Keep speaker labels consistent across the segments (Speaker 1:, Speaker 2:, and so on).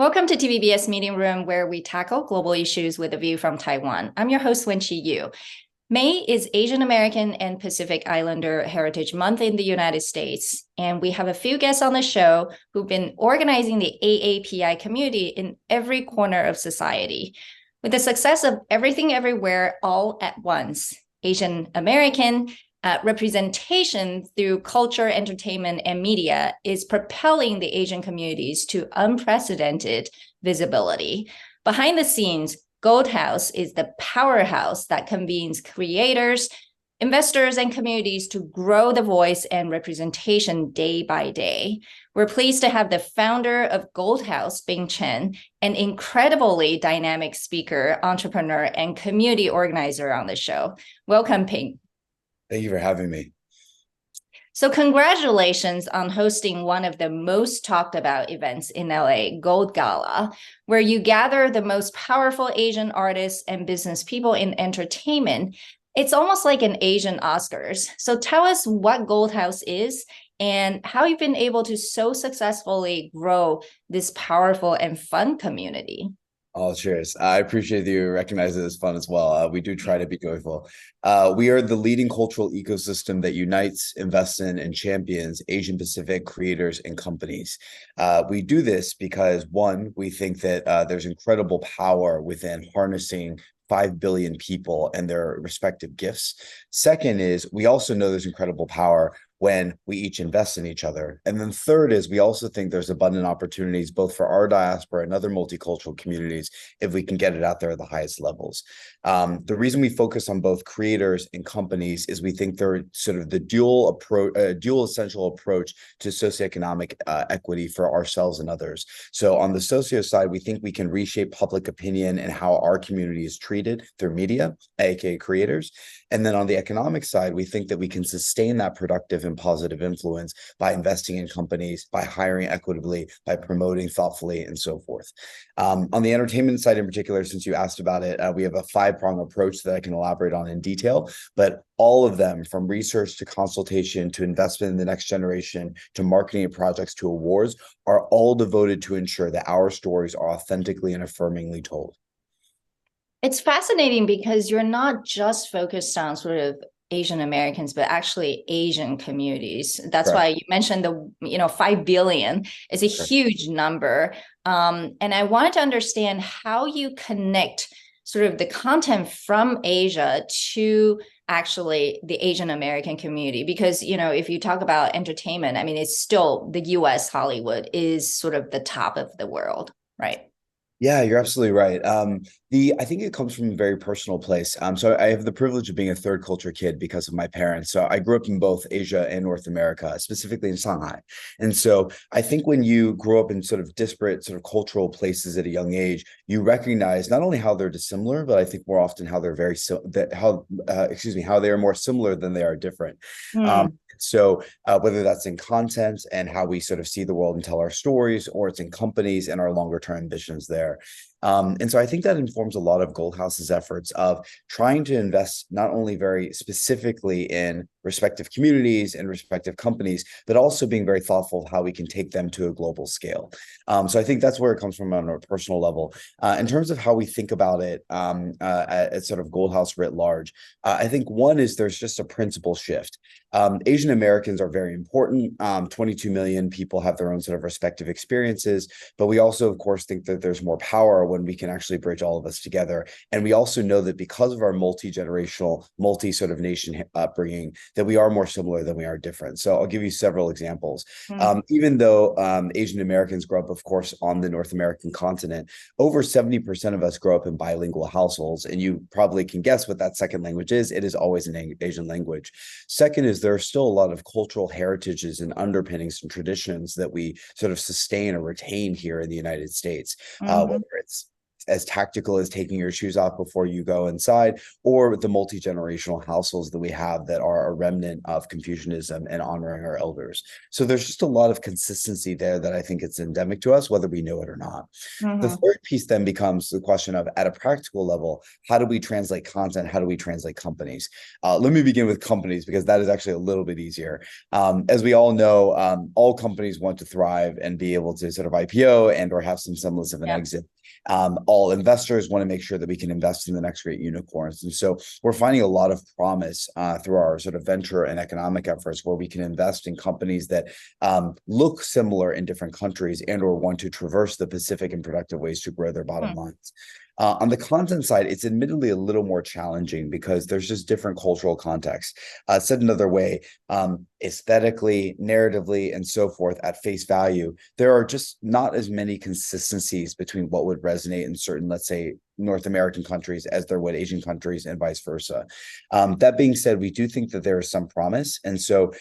Speaker 1: Welcome to TVBS Meeting Room, where we tackle global issues with a view from Taiwan. I'm your host, Wenqi Yu. May is Asian American and Pacific Islander Heritage Month in the United States, and we have a few guests on the show who've been organizing the AAPI community in every corner of society. With the success of Everything Everywhere All at Once, Asian American representation through culture, entertainment, and media is propelling the Asian communities to unprecedented visibility. Behind the scenes, Gold House is the powerhouse that convenes creators, investors, and communities to grow the voice and representation day by day. We're pleased to have the founder of Gold House, Chen, an incredibly dynamic speaker, entrepreneur, and community organizer on the show. Welcome, Ping.
Speaker 2: Thank you for having me.
Speaker 1: So congratulations on hosting one of the most talked about events in LA, Gold Gala, where you gather the most powerful Asian artists and business people in entertainment. It's almost like an Asian Oscars. So tell us what Gold House is and how you've been able to so successfully grow this powerful and fun community.
Speaker 2: Oh, cheers. I appreciate you recognizing it as fun as well. We do try to be joyful. We are the leading cultural ecosystem that unites, invests in, and champions Asian Pacific creators and companies. We do this because, one, we think that there's incredible power within harnessing 5 billion people and their respective gifts. Second is we also know there's incredible power when we each invest in each other. And then third is we also think there's abundant opportunities both for our diaspora and other multicultural communities if we can get it out there at the highest levels. The reason we focus on both creators and companies is we think they're sort of the dual essential approach to socioeconomic equity for ourselves and others. So on the socio side, we think we can reshape public opinion and how our community is treated through media, aka creators. And then on the economic side, we think that we can sustain that productive and positive influence by investing in companies, by hiring equitably, by promoting thoughtfully, and so forth. On the entertainment side in particular, since you asked about it, we have a 5-prong approach that I can elaborate on in detail, but all of them, from research to consultation to investment in the next generation to marketing and projects to awards, are all devoted to ensure that our stories are authentically and affirmingly told.
Speaker 1: It's fascinating because you're not just focused on sort of Asian Americans, but actually Asian communities. That's
Speaker 2: Correct.
Speaker 1: why you mentioned the 5 billion is a
Speaker 2: Correct.
Speaker 1: huge number. And I wanted to understand how you connect sort of the content from Asia to actually the Asian American community. Because, if you talk about entertainment, I mean, it's still the US Hollywood is sort of the top of the world, right?
Speaker 2: Yeah, you're absolutely right. I think it comes from a very personal place. So I have the privilege of being a third culture kid because of my parents. So I grew up in both Asia and North America, specifically in Shanghai. And so I think when you grow up in sort of disparate sort of cultural places at a young age, you recognize not only how they're dissimilar, but I think more often how they're how they are more similar than they are different. So whether that's in content and how we sort of see the world and tell our stories, or it's in companies and our longer term ambitions there. And so I think that informs a lot of Gold House's efforts of trying to invest not only very specifically in respective communities and respective companies, but also being very thoughtful of how we can take them to a global scale. So I think that's where it comes from on a personal level. In terms of how we think about it at sort of Gold House writ large, I think one is there's just a principle shift. Asian Americans are very important. 22 million people have their own sort of respective experiences, but we also, of course, think that there's more power when we can actually bridge all of us together. And we also know that because of our multi-generational, sort of nation upbringing, that we are more similar than we are different. So I'll give you several examples. Even though Asian Americans grow up, of course, on the North American continent, over 70% of us grow up in bilingual households. And you probably can guess what that second language is. It is always an Asian language. Second is there are still a lot of cultural heritages and underpinnings and traditions that we sort of sustain or retain here in the United States, whether it's as tactical as taking your shoes off before you go inside, or the multi-generational households that we have that are a remnant of Confucianism and honoring our elders. So there's just a lot of consistency there that I think it's endemic to us, whether we know it or not. The third piece then becomes the question of, at a practical level, how do we translate content? How do we translate companies? Let me begin with companies, because that is actually a little bit easier. As we all know, all companies want to thrive and be able to sort of IPO and or have some semblance of an exit. All investors want to make sure that we can invest in the next great unicorns. And so we're finding a lot of promise through our sort of venture and economic efforts, where we can invest in companies that look similar in different countries and or want to traverse the Pacific in productive ways to grow their bottom lines. On the content side, it's admittedly a little more challenging because there's just different cultural contexts. Said another way, aesthetically, narratively, and so forth, at face value, there are just not as many consistencies between what would resonate in certain, let's say, North American countries as there would Asian countries, and vice versa. That being said, we do think that there is some promise. And so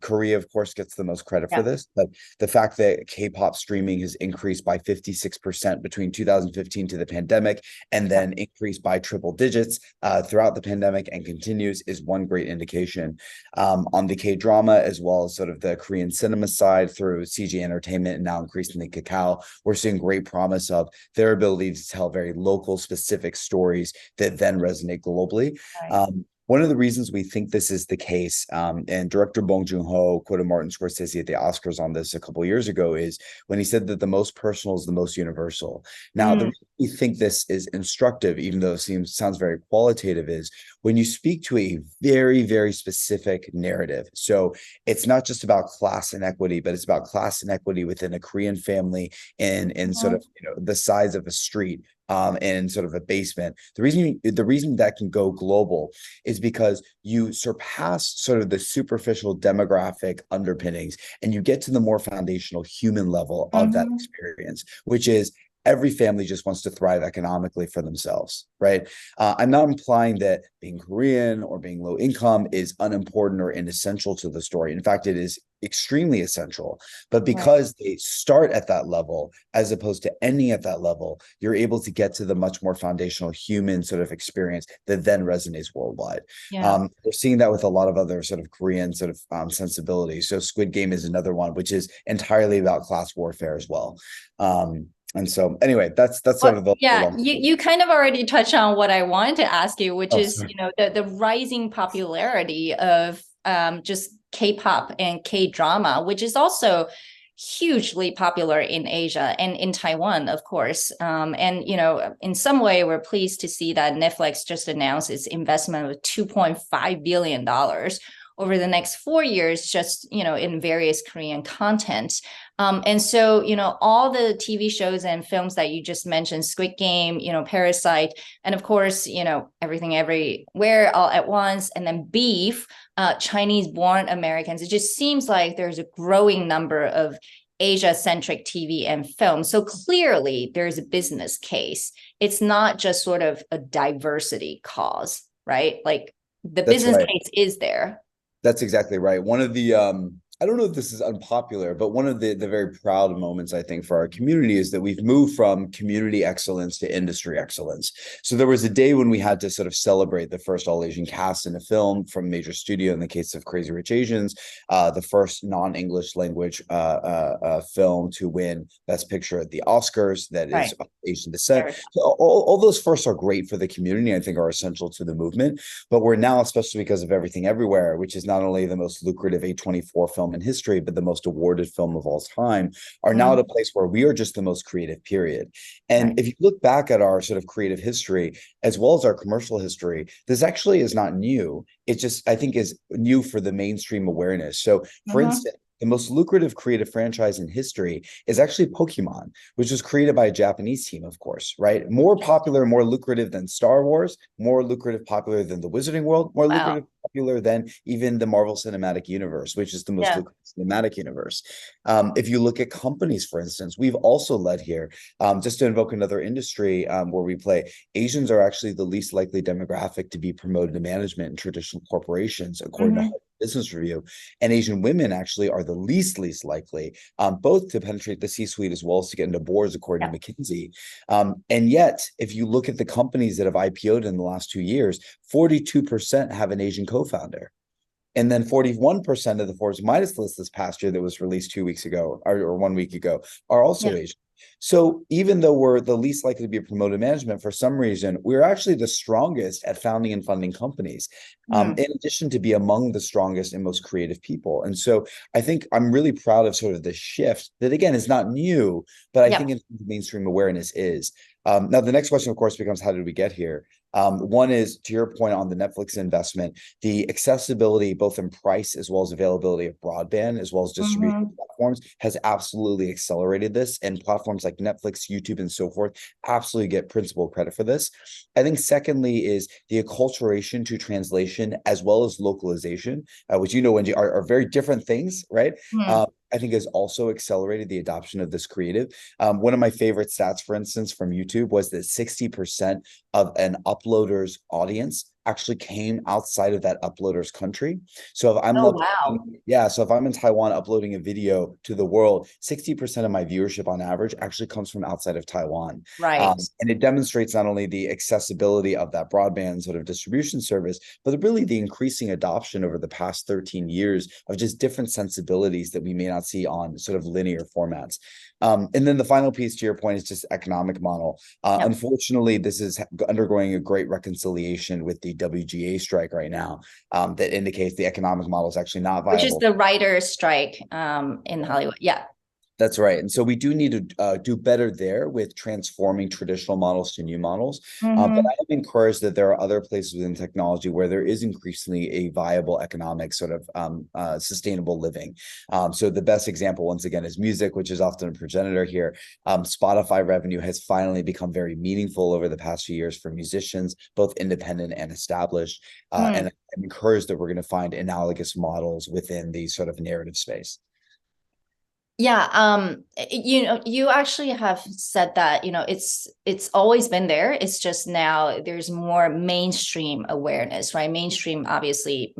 Speaker 2: Korea, of course, gets the most credit for this. But the fact that K-pop streaming has increased by 56% between 2015 to the pandemic, and then increased by triple digits throughout the pandemic and continues, is one great indication. On the K-drama, as well as sort of the Korean cinema side through CG Entertainment and now increasingly Kakao, we're seeing great promise of their ability to tell very local, specific stories that then resonate globally. One of the reasons we think this is the case, and director Bong Joon-ho quoted Martin Scorsese at the Oscars on this a couple of years ago, is when he said that the most personal is the most universal. Now, the reason we think this is instructive, even though it sounds very qualitative, is when you speak to a very, very specific narrative. So it's not just about class inequity, but it's about class inequity within a Korean family in sort of, you know, the size of a street. And sort of a basement. The reason that can go global is because you surpass sort of the superficial demographic underpinnings and you get to the more foundational human level of that experience, which is every family just wants to thrive economically for themselves, right? I'm not implying that being Korean or being low income is unimportant or inessential to the story. In fact, it is extremely essential. But because they start at that level, as opposed to ending at that level, you're able to get to the much more foundational human sort of experience that then resonates worldwide. We're seeing that with a lot of other sort of Korean sort of sensibilities. So Squid Game is another one, which is entirely about class warfare as well. And so anyway, that's sort of the
Speaker 1: you kind of already touched on what I wanted to ask you, which is, you know, the rising popularity of just K-pop and K-drama, which is also hugely popular in Asia and in Taiwan, of course. And, you know, in some way, we're pleased to see that Netflix just announced its investment of $2.5 billion over the next 4 years, just, you know, in various Korean content. And so, you know, all the TV shows and films that you just mentioned, Squid Game, you know, Parasite, and of course, you know, Everything Everywhere All at Once, and then Beef, Chinese-born Americans. It just seems like there's a growing number of Asia-centric TV and film. So clearly there's a business case. It's not just sort of a diversity cause, right? Like the business case is there.
Speaker 2: That's exactly right. One of the, I don't know if this is unpopular, but one of the very proud moments, I think, for our community is that we've moved from community excellence to industry excellence. So there was a day when we had to sort of celebrate the first all-Asian cast in a film from a major studio, in the case of Crazy Rich Asians, the first non-English language film to win Best Picture at the Oscars that is of Asian descent. So all those firsts are great for the community, I think are essential to the movement. But we're now, especially because of Everything Everywhere, which is not only the most lucrative A24 film in history, but the most awarded film of all time, are now at a place where we are just the most creative, period. And if you look back at our sort of creative history, as well as our commercial history, this actually is not new. It just, I think, is new for the mainstream awareness. So for instance, the most lucrative creative franchise in history is actually Pokemon, which was created by a Japanese team, of course, right? More popular, more lucrative than Star Wars, more lucrative, popular than the Wizarding World, more lucrative, popular than even the Marvel Cinematic Universe, which is the most lucrative cinematic universe. If you look at companies, for instance, we've also led here, just to invoke another industry where we play, Asians are actually the least likely demographic to be promoted to management in traditional corporations, according to Business Review. And Asian women actually are the least likely, both to penetrate the C-suite as well as to get into boards, according to McKinsey. And yet, if you look at the companies that have IPO'd in the last 2 years, 42% have an Asian co-founder. And then 41% of the Forbes Midas list this past year that was released 2 weeks ago or 1 week ago are also Asian. So even though we're the least likely to be promoted management, for some reason, we're actually the strongest at founding and funding companies, in addition to be among the strongest and most creative people. And so I think I'm really proud of sort of the shift that, again, is not new, but I think in mainstream awareness is. Now, the next question, of course, becomes, how did we get here? One is, to your point on the Netflix investment, the accessibility, both in price as well as availability of broadband, as well as distribution platforms, has absolutely accelerated this. And platforms like Netflix, YouTube, and so forth absolutely get principal credit for this. I think secondly is the acculturation to translation as well as localization, which, Wendy, are very different things, right? I think has also accelerated the adoption of this creative. One of my favorite stats, for instance, from YouTube was that 60% of an uploader's audience actually came outside of that uploader's country. So if I'm so if I'm in Taiwan uploading a video to the world, 60% of my viewership on average actually comes from outside of Taiwan.
Speaker 1: Right.
Speaker 2: And it demonstrates not only the accessibility of that broadband sort of distribution service, but really the increasing adoption over the past 13 years of just different sensibilities that we may not see on sort of linear formats. And then the final piece, to your point, is just economic model. Unfortunately, this is undergoing a great reconciliation with the WGA strike right now, that indicates the economic model is actually not viable.
Speaker 1: Which is the writer's strike in Hollywood. Yeah.
Speaker 2: That's right. And so we do need to do better there with transforming traditional models to new models. But I am encouraged that there are other places within technology where there is increasingly a viable economic sort of sustainable living. So the best example, once again, is music, which is often a progenitor here. Spotify revenue has finally become very meaningful over the past few years for musicians, both independent and established. And I'm encouraged that we're going to find analogous models within the sort of narrative space.
Speaker 1: Yeah, you actually have said that, it's always been there. It's just now there's more mainstream awareness, right? Mainstream, obviously,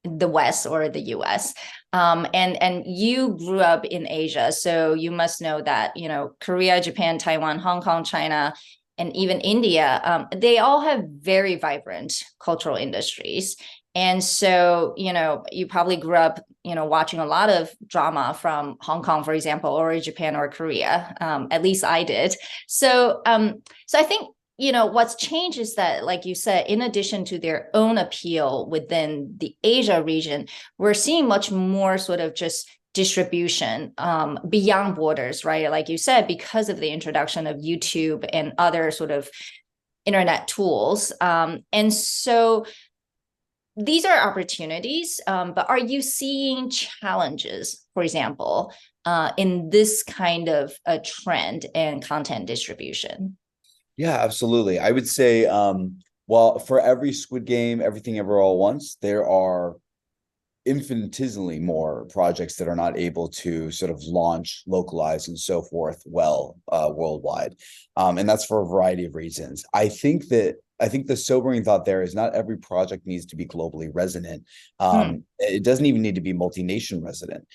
Speaker 1: the West or the US. And you grew up in Asia, so you must know that, Korea, Japan, Taiwan, Hong Kong, China, and even India, they all have very vibrant cultural industries. And so, you probably grew up, watching a lot of drama from Hong Kong, for example, or Japan or Korea. At least I did. So I think, what's changed is that, like you said, in addition to their own appeal within the Asia region, we're seeing much more sort of just distribution beyond borders, right? Like you said, because of the introduction of YouTube and other sort of internet tools. And so these are opportunities, but are you seeing challenges, for example, in this kind of a trend and content distribution?
Speaker 2: Yeah, absolutely. I would say, well, for every Squid Game, Everything Ever All at Once, there are infinitesimally more projects that are not able to sort of launch, localize, and so forth worldwide. And that's for a variety of reasons. I think the sobering thought there is not every project needs to be globally resonant. It doesn't even need to be multi-nation resonant.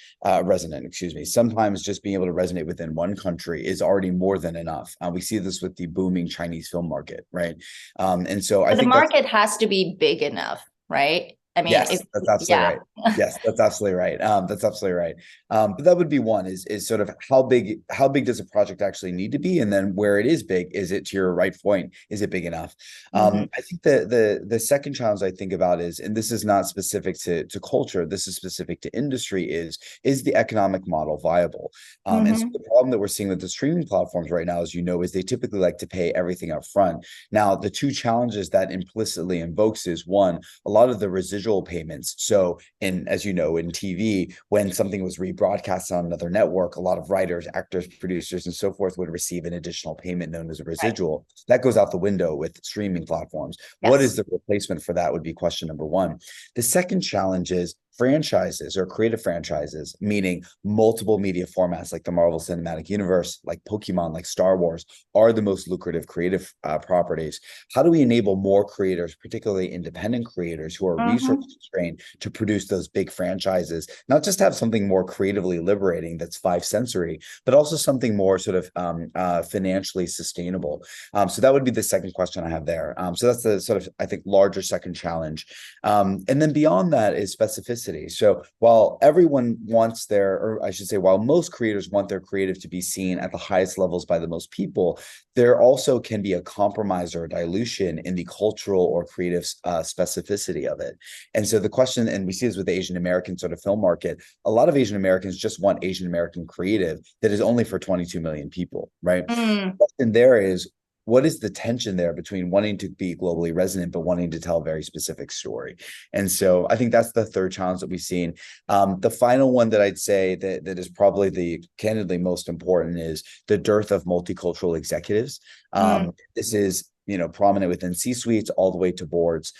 Speaker 2: Sometimes just being able to resonate within one country is already more than enough. We see this with the booming Chinese film market, right? And so I think the market
Speaker 1: has to be big enough, right? I mean,
Speaker 2: yes, that's absolutely right. Yes, that's absolutely right. That's absolutely right. But that would be one is sort of how big does a project actually need to be? And then where it is big, is it, to your right point, is it big enough? I think the second challenge I think about is, and this is not specific to culture, this is specific to industry, is the economic model viable? And so the problem that we're seeing with the streaming platforms right now, as you know, is they typically like to pay everything up front. Now, the two challenges that implicitly invokes is, one, a lot of the residual payments. So as you know, in TV, when something was rebroadcast on another network, a lot of writers, actors, producers, and so forth would receive an additional payment known as a residual. That goes out the window with streaming platforms. What is the replacement for that would be question number one. The second challenge is, franchises or creative franchises, meaning multiple media formats like the Marvel Cinematic Universe, like Pokemon, like Star Wars, are the most lucrative creative properties. How do we enable more creators, particularly independent creators who are resource constrained, to produce those big franchises, not just have something more creatively liberating that's five sensory, but also something more sort of financially sustainable? So that would be the second question I have there. So that's the sort of, I think, larger second challenge. And then beyond that is specificity. So while everyone wants or I should say, while most creators want their creative to be seen at the highest levels by the most people, there also can be a compromise or a dilution in the cultural or creative specificity of it. And so the question, and we see this with the Asian American sort of film market, a lot of Asian Americans just want Asian American creative that is only for 22 million people, right? The question there is, what is the tension there between wanting to be globally resonant, but wanting to tell a very specific story? And so I think that's the third challenge that we've seen. The final one that I'd say that is probably the candidly most important is the dearth of multicultural executives. This is prominent within C-suites all the way to boards.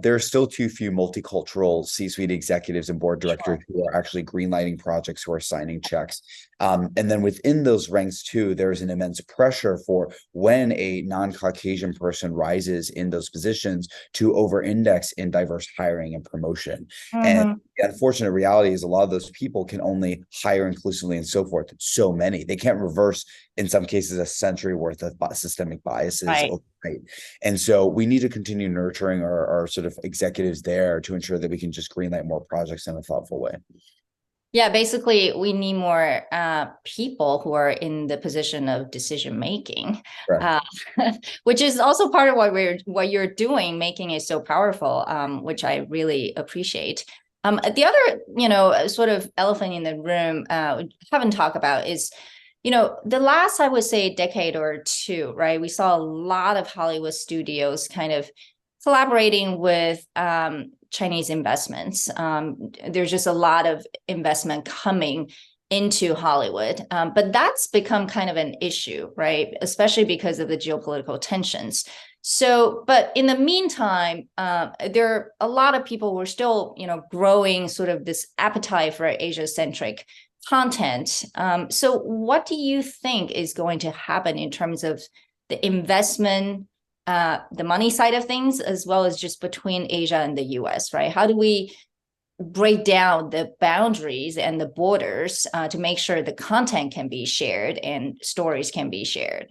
Speaker 2: There are still too few multicultural C-suite executives and board directors who are actually greenlighting projects, who are signing checks. And then within those ranks too, there's an immense pressure for when a non-Caucasian person rises in those positions to over-index in diverse hiring and promotion. And the unfortunate reality is a lot of those people can only hire inclusively and so forth. So many. They can't reverse, in some cases, a century worth of systemic biases. Right. And so we need to continue nurturing our sort of executives there to ensure that we can just greenlight more projects in a thoughtful way.
Speaker 1: Yeah, basically, we need more people who are in the position of decision making, which is also part of what you're doing, making it so powerful, which I really appreciate. The other, sort of elephant in the room haven't talked about is, the last, I would say, decade or two, right? We saw a lot of Hollywood studios kind of collaborating with Chinese investments. There's just a lot of investment coming into Hollywood, but that's become kind of an issue, right? Especially because of the geopolitical tensions. So, but in the meantime, there are a lot of people who are still, growing sort of this appetite for Asia-centric content. So what do you think is going to happen in terms of the investment, the money side of things, as well as just between Asia and the US, right? How do we break down the boundaries and the borders to make sure the content can be shared and stories can be shared?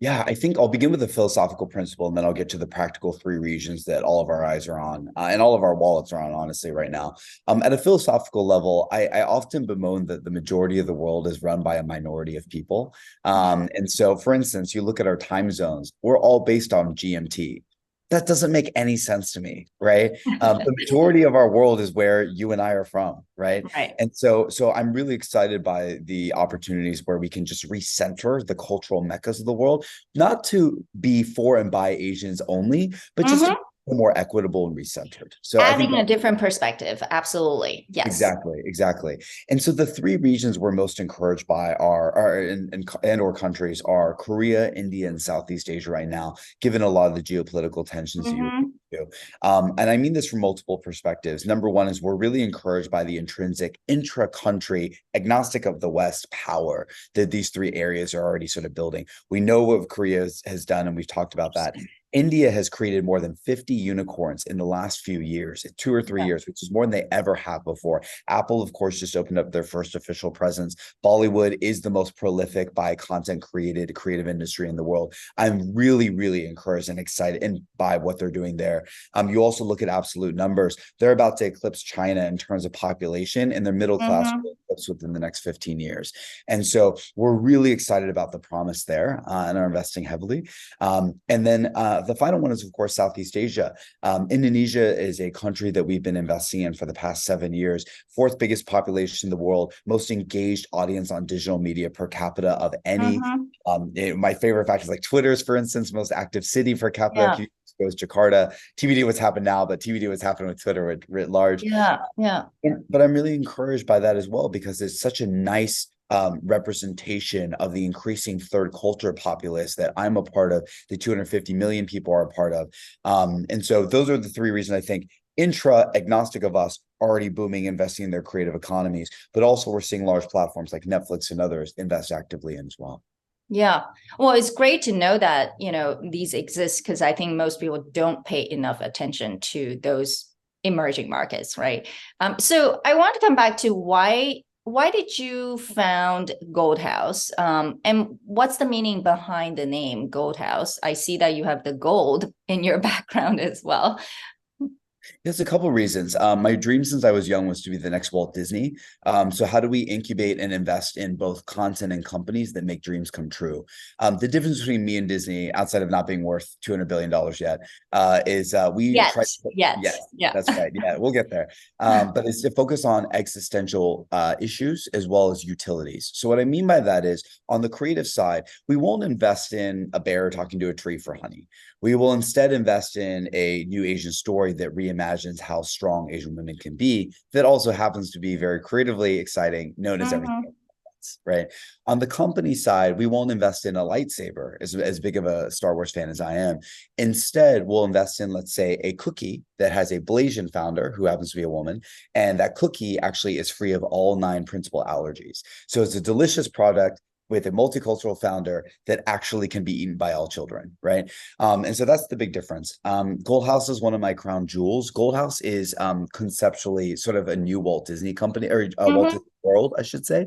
Speaker 2: Yeah, I think I'll begin with a philosophical principle, and then I'll get to the practical three regions that all of our eyes are on, and all of our wallets are on, honestly, right now. At a philosophical level, I often bemoan that the majority of the world is run by a minority of people. And so, for instance, you look at our time zones, we're all based on GMT. That doesn't make any sense to me, right? The majority of our world is where you and I are from, right? And so I'm really excited by the opportunities where we can just recenter the cultural meccas of the world, not to be for and by Asians only, but just to be more equitable and recentered. So
Speaker 1: adding a different perspective. Absolutely. Yes.
Speaker 2: Exactly. And so the three regions we're most encouraged by or countries are Korea, India, and Southeast Asia right now, given a lot of the geopolitical tensions that you do. And I mean this from multiple perspectives. Number one is we're really encouraged by the intrinsic intra-country, agnostic of the West, power that these three areas are already sort of building. We know what Korea has done, and we've talked about that. India has created more than 50 unicorns in the last few years, 2 or 3 years, which is more than they ever have before. Apple, of course, just opened up their first official presence. Bollywood is the most prolific by content created creative industry in the world. I'm really, really encouraged and excited by what they're doing there. You also look at absolute numbers. They're about to eclipse China in terms of population, and their middle class will eclipse within the next 15 years. And so we're really excited about the promise there and are investing heavily. And then the final one is, of course, Southeast Asia. Indonesia is a country that we've been investing in for the past 7 years. Fourth biggest population in the world, most engaged audience on digital media per capita of any. My favorite fact is like Twitter's, for instance, most active city per capita. Goes Jakarta. TBD what's happened now, but TBD what's happened with Twitter writ large. But I'm really encouraged by that as well, because it's such a nice representation of the increasing third culture populace that I'm a part of, the 250 million people are a part of. And so those are the three reasons I think agnostic of us, already booming, investing in their creative economies, but also we're seeing large platforms like Netflix and others invest actively in as well.
Speaker 1: Yeah. Well, it's great to know that, these exist, because I think most people don't pay enough attention to those emerging markets, right? So I want to come back to why did you found Gold House? And what's the meaning behind the name Gold House? I see that you have the gold in your background as well.
Speaker 2: There's a couple of reasons. My dream since I was young was to be the next Walt Disney. So how do we incubate and invest in both content and companies that make dreams come true? The difference between me and Disney, outside of not being worth $200 billion yet, is we try. Yes, that's right. Yeah, we'll get there. But it's to focus on existential issues as well as utilities. So what I mean by that is, on the creative side, we won't invest in a bear talking to a tree for honey. We will instead invest in a new Asian story that reimagines how strong Asian women can be, that also happens to be very creatively exciting, known as everything else, right? On the company side, we won't invest in a lightsaber, as big of a Star Wars fan as I am. Instead, we'll invest in, let's say, a cookie that has a Blasian founder who happens to be a woman, and that cookie actually is free of all 9 principal allergies. So it's a delicious product with a multicultural founder that actually can be eaten by all children, right? And so that's the big difference. Gold House is one of my crown jewels. Gold House is conceptually sort of a new Walt Disney company, or Walt Disney World, I should say,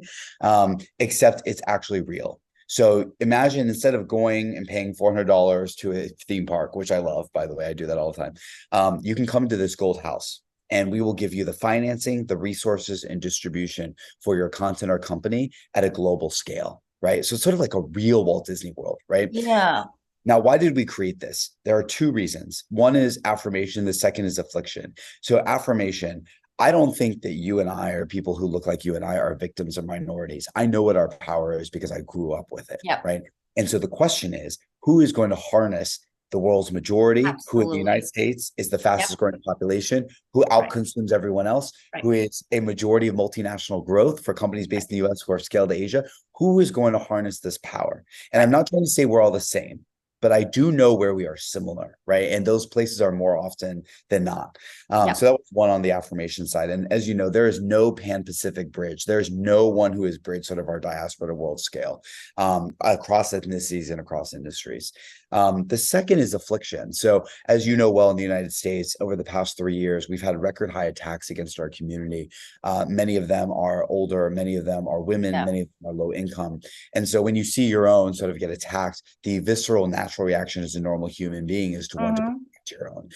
Speaker 2: except it's actually real. So imagine, instead of going and paying $400 to a theme park, which I love, by the way, I do that all the time, you can come to this Gold House, and we will give you the financing, the resources, and distribution for your content or company at a global scale. Right. So it's sort of like a real Walt Disney World, right?
Speaker 1: Yeah.
Speaker 2: Now, why did we create this? There are 2 reasons. One is affirmation. The second is affliction. So affirmation, I don't think that you and I, or people who look like you and I, are victims or minorities. I know what our power is because I grew up with it.
Speaker 1: Yep.
Speaker 2: Right. And so the question is, who is going to harness the world's majority, who in the United States is the fastest growing population, who outconsumes everyone else, who is a majority of multinational growth for companies based in the US who are scaled to Asia? Who is going to harness this power? And I'm not trying to say we're all the same, but I do know where we are similar, right? And those places are more often than not. So that was one on the affirmation side. And as you know, there is no pan-Pacific bridge. There's no one who has bridged sort of our diaspora to world scale, across ethnicities and across industries. The second is affliction. So as you know well, in the United States, over the past 3 years, we've had record high attacks against our community. Many of them are older, many of them are women, many of them are low income. And so when you see your own sort of get attacked, the visceral natural reaction as a normal human being is to want to protect your own.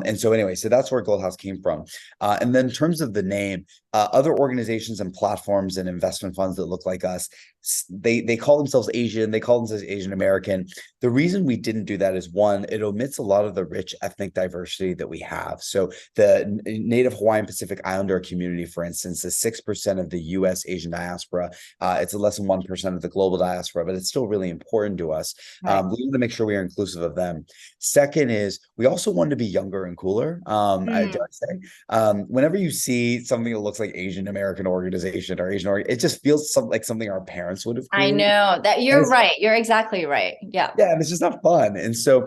Speaker 2: And so anyway, so that's where Gold House came from. And then in terms of the name, other organizations and platforms and investment funds that look like us, they call themselves Asian, they call themselves Asian American. The reason we didn't do that is, one, it omits a lot of the rich ethnic diversity that we have. So the Native Hawaiian Pacific Islander community, for instance, is 6% of the US Asian diaspora. It's less than 1% of the global diaspora, but it's still really important to us. We want to make sure we are inclusive of them. Second is, we also want to be younger and cooler. I dare say, whenever you see something that looks like Asian American organization or it just feels like something our parents would have created.
Speaker 1: I know that you're right. You're exactly right. Yeah.
Speaker 2: Yeah. And it's just not fun. And so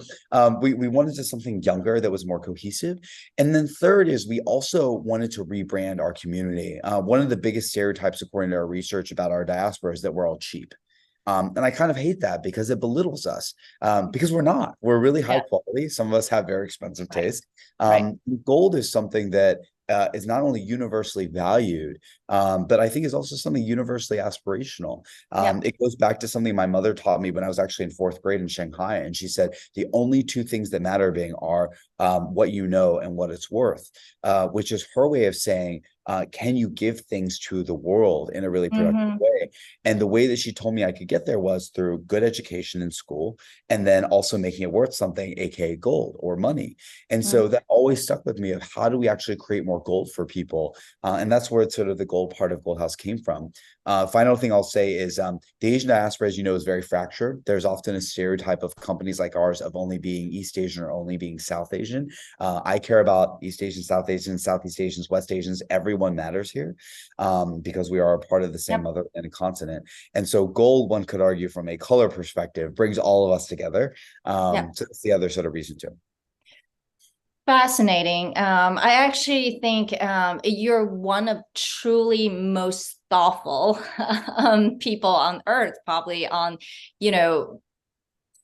Speaker 2: we wanted just something younger that was more cohesive. And then third is, we also wanted to rebrand our community. One of the biggest stereotypes, according to our research about our diaspora, is that we're all cheap. And I kind of hate that, because it belittles us, because we're not. We're really high quality. Some of us have very expensive taste. Gold is something that is not only universally valued, but I think is also something universally aspirational. It goes back to something my mother taught me when I was actually in 4th grade in Shanghai. And she said, the only 2 things that matter being are what you know and what it's worth, which is her way of saying, can you give things to the world in a really productive way? And the way that she told me I could get there was through good education in school, and then also making it worth something, aka gold or money. And so that always stuck with me, of how do we actually create more gold for people? And that's where sort of the gold part of Gold House came from. Final thing I'll say is, the Asian diaspora, as you know, is very fractured. There's often a stereotype of companies like ours of only being East Asian or only being South Asian. I care about East Asians, South Asians, Southeast Asians, West Asians. Everyone matters here, because we are a part of the same mother and continent. And so gold, one could argue from a color perspective, brings all of us together. So that's the other sort of reason too.
Speaker 1: Fascinating. I actually think you're one of truly most thoughtful people on earth, probably on,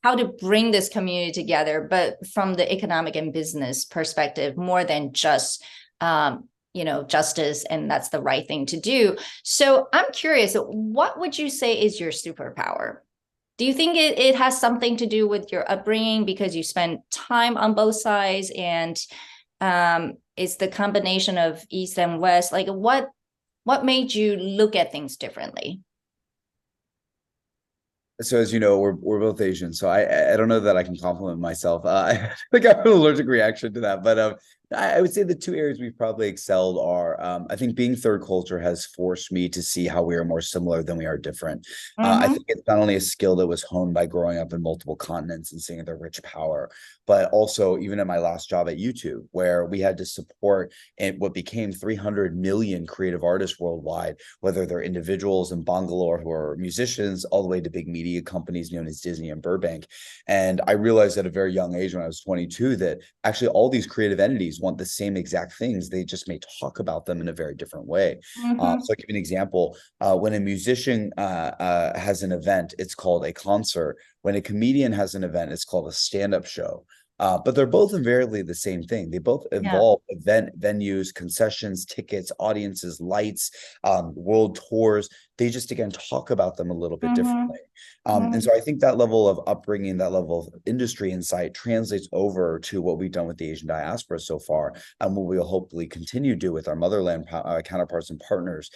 Speaker 1: how to bring this community together, but from the economic and business perspective, more than just, justice, and that's the right thing to do. So I'm curious, what would you say is your superpower? Do you think it has something to do with your upbringing because you spend time on both sides, and it's the combination of East and West? Like what made you look at things differently?
Speaker 2: So as you know, we're both Asian, so I don't know that I can compliment myself. I think I have an allergic reaction to that, but I would say the two areas we've probably excelled are, I think being third culture has forced me to see how we are more similar than we are different. I think it's not only a skill that was honed by growing up in multiple continents and seeing their rich power, but also even in my last job at YouTube, where we had to support what became 300 million creative artists worldwide, whether they're individuals in Bangalore who are musicians, all the way to big media companies known as Disney and Burbank. And I realized at a very young age when I was 22 that actually all these creative entities want the same exact things. They just may talk about them in a very different way. So I'll give you an example. When a musician has an event, it's called a concert. When a comedian has an event, it's called a stand-up show. But they're both invariably the same thing. They both involve event venues, concessions, tickets, audiences, lights, world tours. They just, again, talk about them a little bit differently. And so I think that level of upbringing, that level of industry insight translates over to what we've done with the Asian diaspora so far, and what we'll hopefully continue to do with our motherland counterparts and partners.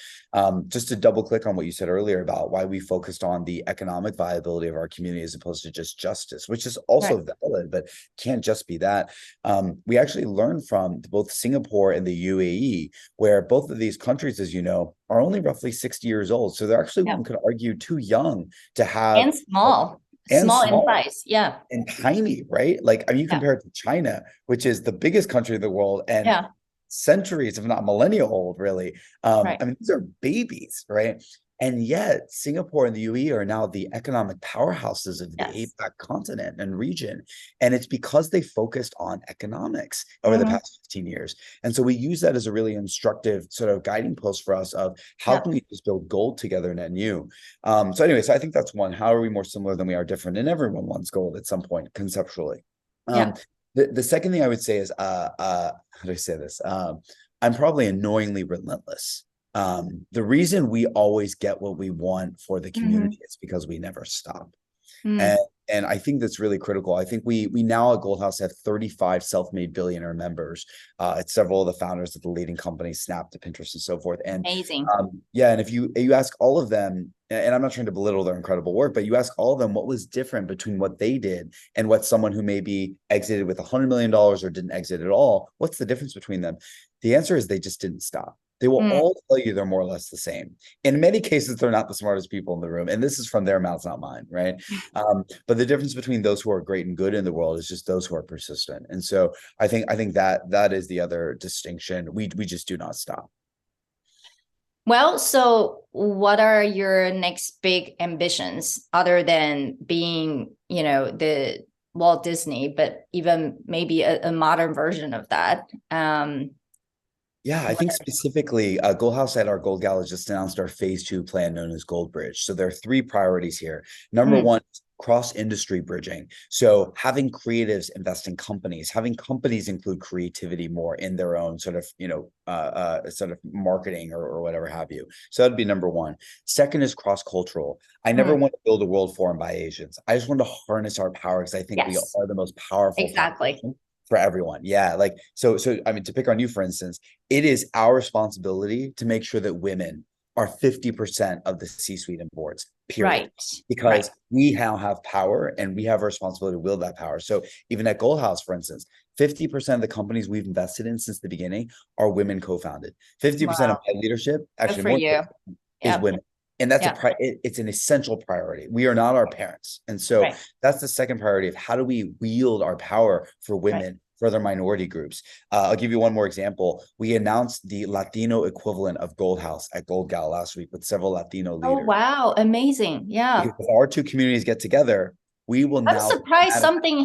Speaker 2: Just to double click on what you said earlier about why we focused on the economic viability of our community as opposed to just justice, which is also valid, but can't just be that. We actually learned from both Singapore and the UAE, where both of these countries, as you know, are only roughly 60 years old. So they're actually, one could argue, too young to have.
Speaker 1: And small in size. Yeah.
Speaker 2: And tiny, right? Like, I mean, you compare it to China, which is the biggest country in the world and centuries, if not millennia old, really. I mean, these are babies, right? And yet Singapore and the UAE are now the economic powerhouses of the APAC continent and region. And it's because they focused on economics over the past 15 years. And so we use that as a really instructive sort of guiding post for us of how can we just build gold together net new. So anyway, so I think that's one. How are we more similar than we are different? And everyone wants gold at some point conceptually. The second thing I would say is, how do I say this? I'm probably annoyingly relentless. The reason we always get what we want for the community is because we never stop. And I think that's really critical. I think we now at Gold House have 35 self-made billionaire members. It's several of the founders of the leading companies, Snap to Pinterest and so forth. And
Speaker 1: amazing.
Speaker 2: And if you ask all of them, and I'm not trying to belittle their incredible work, but you ask all of them what was different between what they did and what someone who maybe exited with $100 million or didn't exit at all, what's the difference between them? The answer is they just didn't stop. They will all tell you they're more or less the same. In many cases, they're not the smartest people in the room. And this is from their mouths, not mine, right? But the difference between those who are great and good in the world is just those who are persistent. And so I think that is the other distinction. We just do not stop.
Speaker 1: Well, so what are your next big ambitions other than being, the Walt Disney, but even maybe a modern version of that?
Speaker 2: Yeah, I think specifically Gold House at our Gold Gala just announced our phase 2 plan known as Gold Bridge. So there are 3 priorities here. Number one, cross-industry bridging. So having creatives invest in companies, having companies include creativity more in their own sort of, sort of marketing or whatever have you. So that'd be number one. Second is cross-cultural. I never want to build a world forum by Asians. I just want to harness our power because I think we are the most powerful.
Speaker 1: Exactly.
Speaker 2: For everyone. Yeah. Like, so, I mean, to pick on you, for instance, it is our responsibility to make sure that women are 50% of the C-suite and boards, period.
Speaker 1: Right.
Speaker 2: Because we now have power and we have a responsibility to wield that power. So even at Gold House, for instance, 50% of the companies we've invested in since the beginning are women co-founded. 50% of my leadership, actually, is women. And that's it's an essential priority. We are not our parents. And so that's the second priority of how do we wield our power for women, for other minority groups. I'll give you one more example. We announced the Latino equivalent of Gold House at Gold Gala last week with several Latino leaders.
Speaker 1: Oh, wow. Amazing. Yeah.
Speaker 2: Because if our two communities get together, we will now.
Speaker 1: I'm surprised something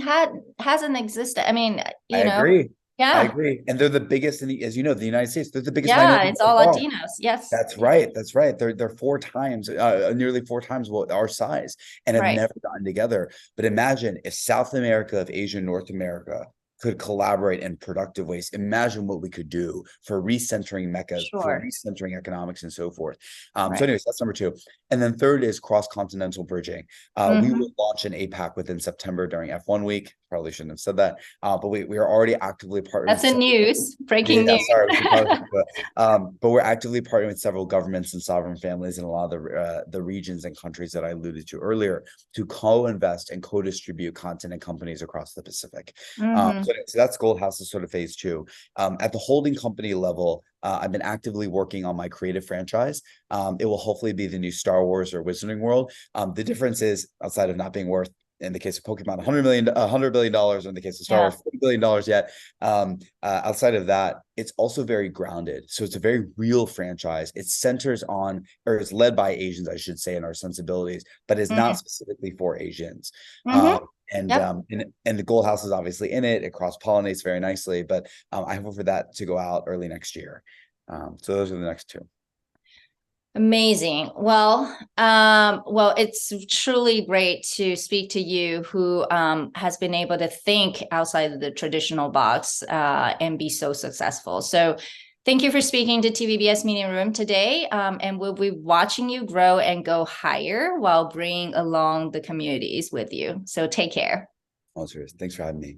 Speaker 1: hasn't existed. I mean,
Speaker 2: I agree. I
Speaker 1: Yeah.
Speaker 2: agree. And they're the biggest as you know, the United States, they're the biggest
Speaker 1: Yeah,
Speaker 2: minority
Speaker 1: it's all
Speaker 2: by far.
Speaker 1: Latinos. Yes.
Speaker 2: That's right. That's right. They're nearly four times what our size, and have never gotten together. But imagine if South America, if Asia, North America could collaborate in productive ways. Imagine what we could do for recentering Mecca, for recentering economics and so forth. So anyways, that's number two. And then third is cross-continental bridging. We will launch an APAC within September during F1 week. Probably shouldn't have said that, but we are already actively partnering.
Speaker 1: That's a news, breaking news.
Speaker 2: Sorry, but we're actively partnering with several governments and sovereign families in a lot of the regions and countries that I alluded to earlier to co-invest and co-distribute content and companies across the Pacific. So that's Gold House's sort of phase two. At the holding company level, I've been actively working on my creative franchise. It will hopefully be the new Star Wars or Wizarding World. The difference is, outside of not being worth, in the case of Pokemon, $100 billion, or in the case of Star Wars, $40 billion yet. Outside of that, it's also very grounded. So it's a very real franchise. It centers on, or is led by Asians, I should say, in our sensibilities, but is not specifically for Asians. And the Gold House is obviously in it. It cross-pollinates very nicely, but I hope for that to go out early next year. So those are the next two.
Speaker 1: Amazing. Well, it's truly great to speak to you, who has been able to think outside of the traditional box and be so successful. So thank you for speaking to TVBS Meeting Room today. And we'll be watching you grow and go higher while bringing along the communities with you. So take care.
Speaker 2: Oh, serious. Thanks for having me.